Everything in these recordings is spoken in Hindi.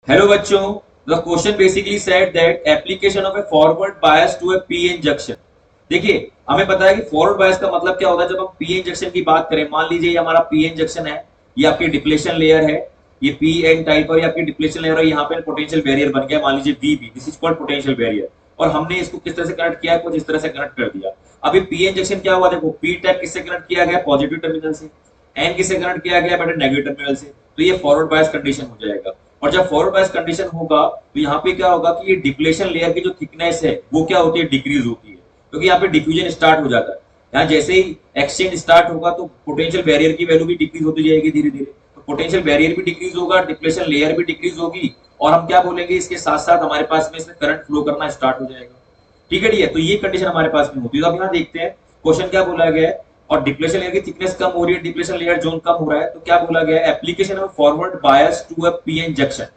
हेलो बच्चों, the question basically said that application of a forward bias to a p injection. देखिए, हमें पता है कि फॉरवर्ड बायस का मतलब क्या होता है। जब हम पी इंजेक्शन की बात करें, मान लीजिए ये हमारा पी इंजेक्शन है, ये आपकी डिप्लेशन लेयर है, ये पी एन टाइप और ये आपकी डिप्लेशन लेयर है। यहाँ पे पोटेंशियल बैरियर बन गया, मान लीजिए VB, this is called potential barrier. और हमने इसको किस तरह से कनेक्ट किया है, कुछ इस तरह से कनेक्ट कर दिया। अभी पी इंजेक्शन क्या हुआ, देखो पी टाइप किससे कनेक्ट किया गया, पॉजिटिव टर्मिनल से, एन किससे कनेक्ट किया गया बेटा, नेगेटिव टर्मिनल से। तो ये फॉरवर्ड बायस कंडीशन हो जाएगा। और जब फॉरवर्ड बायस कंडीशन होगा तो यहाँ पे क्या होगा कि ये डिप्लेशन लेयर की जो थिकनेस है वो क्या होती है, डिक्रीज होती है, क्योंकि यहाँ पे डिफ्यूजन स्टार्ट हो जाता है। यहाँ जैसे ही एक्सचेंज स्टार्ट होगा तो पोटेंशियल बैरियर की वैल्यू भी डिक्रीज होती जाएगी धीरे धीरे। तो पोटेंशियल बैरियर भी डिक्रीज होगा, डिप्लेशन लेयर भी डिक्रीज होगी, और हम क्या बोलेंगे, इसके साथ साथ हमारे पास में इसमें करंट फ्लो करना स्टार्ट हो जाएगा। ठीक है डियर, तो ये कंडीशन हमारे पास में होती है। तो अब यहाँ देखते हैं क्वेश्चन क्या बोला गया है। और डिप्लेशन लेयर की थिकनेस कम हो रही है, डिप्लेशन लेयर जोन कम हो रहा है, तो क्या बोला गया है, application of forward bias to a p injection.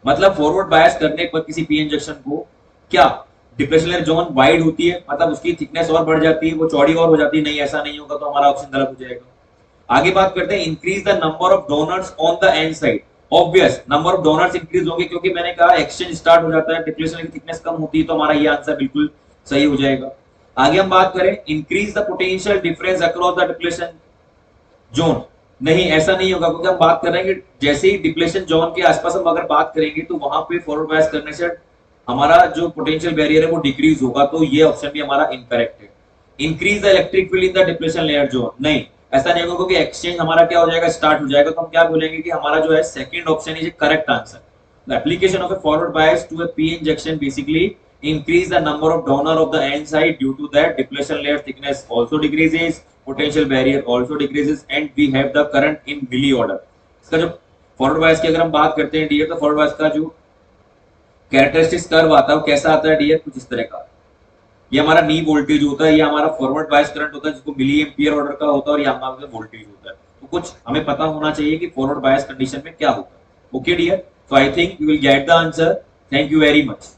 मतलब फॉरवर्ड बायस करने पर किसी पी इंजेक्शन को क्या डिप्रेशन लेयर जोन वाइड होती है, मतलब उसकी थिकनेस और बढ़ जाती है, वो चौड़ी और हो जाती है। नहीं, ऐसा नहीं होगा, तो हमारा ऑप्शन गलत हो जाएगा। आगे बात करते हैं, increase the number of donors on the end side. Obvious number of donors increase होंगे, क्योंकि मैंने कहा एक्सचेंज स्टार्ट हो जाता है, डिप्रेशन लेयर की थिकनेस कम होती है, तो हमारा ये आंसर बिल्कुल सही हो जाएगा। आगे हम बात करें, increase the potential difference across the depression zone. नहीं, ऐसा नहीं होगा, क्योंकि हम बात कर रहे हैं कि जैसे ही डिप्लेशन जोन के आसपास हम अगर बात करेंगे तो वहां पे फॉरवर्ड बायस करने से हमारा जो पोटेंशियल बैरियर है वो डिक्रीज होगा, तो ये ऑप्शन भी हमारा इनकरेक्ट है। Increase the electric field in the depletion layer zone, नहीं ऐसा नहीं होगा, क्योंकि एक्सचेंज हमारा क्या हो जाएगा, स्टार्ट हो जाएगा। तो हम क्या बोलेंगे कि हमारा जो है second option is correct answer. The application of a forward bias to a p injection basically increase the number of donor of the end side, due to that depletion layer thickness also decreases, potential barrier also decreases, and we have the current in milli order। इसका जो फॉरवर्ड बायस की अगर हम बात करते हैं डियर, तो फॉरवर्ड बायस का जो कैरेक्टरिस्टिक्स कर्व आता है वो कैसा आता है डियर, कुछ इस तरह का। ये हमारा नी वोल्टेज होता है, ये हमारा फॉरवर्ड बायस करंट होता है जिसको मिली एम्पियर ऑर्डर का होता है, और ये हमारा वोल्टेज होता है। तो कुछ हमें पता होना चाहिए कि फॉरवर्ड बायस कंडीशन में क्या होता है। Okay dear, so I think you will get the answer. Thank you very much.